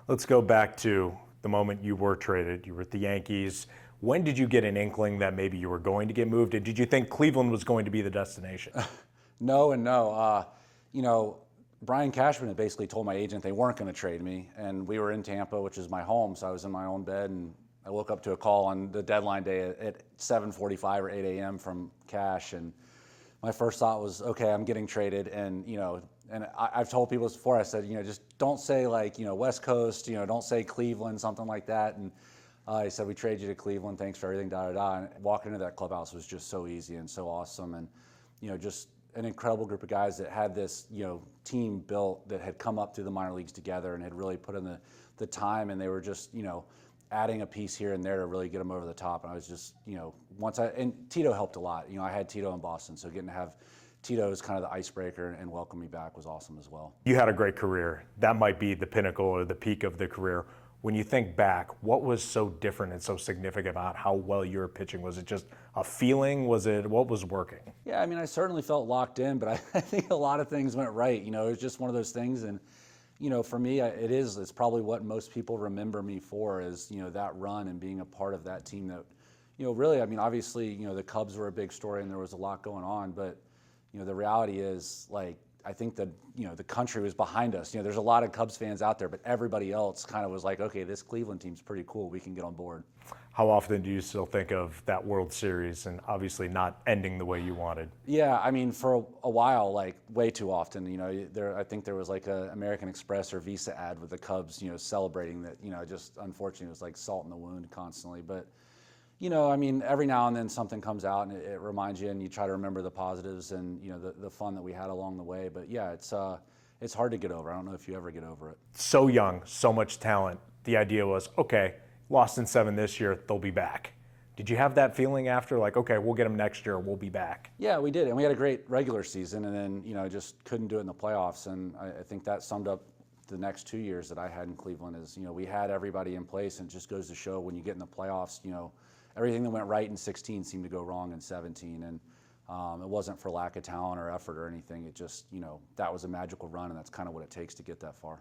Let's go back to the moment you were traded. You were at the Yankees. When did you get an inkling that maybe you were going to get moved? And did you think Cleveland was going to be the destination? No and no. You know, Brian Cashman had basically told my agent they weren't going to trade me, and we were in Tampa, which is my home, so I was in my own bed, and I woke up to a call on the deadline day at 7:45 or 8 a.m. from Cash, and my first thought was, okay, I'm getting traded, and I've told people this before. I said, just don't say like West Coast, don't say Cleveland, something like that, and he said we trade you to Cleveland. Thanks for everything, da da da. And walking into that clubhouse was just so easy and so awesome, and just an incredible group of guys that had this team built that had come up through the minor leagues together and had really put in the time, and they were just adding a piece here and there to really get them over the top. And I was just and Tito helped a lot. I had Tito in Boston, so getting to have Tito as kind of the icebreaker and welcome me back was awesome as well. You had a great career. That might be the pinnacle or the peak of the career. When you think back, what was so different and so significant about how well you were pitching? Was it just a feeling? What was working? Yeah, I mean, I certainly felt locked in, but I think a lot of things went right. It was just one of those things, and for me, it's probably what most people remember me for is that run and being a part of that team that really, I mean, obviously the Cubs were a big story and there was a lot going on, but the reality is, like, I think that the country was behind us. There's a lot of Cubs fans out there, but everybody else kind of was like, okay, this Cleveland team's pretty cool. We can get on board. How often do you still think of that World Series and obviously not ending the way you wanted? Yeah, I mean, for a while, like way too often. I think there was like a American Express or Visa ad with the Cubs, celebrating that. Just unfortunately, it was like salt in the wound constantly. But I mean, every now and then something comes out and it reminds you, and you try to remember the positives and the fun that we had along the way. But yeah, it's hard to get over. I don't know if you ever get over it. So young, so much talent. The idea was, okay, lost in 7 this year, they'll be back. Did you have that feeling after, like, okay, we'll get them next year, we'll be back? Yeah, we did, and we had a great regular season, and then just couldn't do it in the playoffs. And I think that summed up the next 2 years that I had in Cleveland. Is we had everybody in place, and it just goes to show when you get in the playoffs, everything that went right in 16 seemed to go wrong in 17, and it wasn't for lack of talent or effort or anything. It just that was a magical run, and that's kind of what it takes to get that far.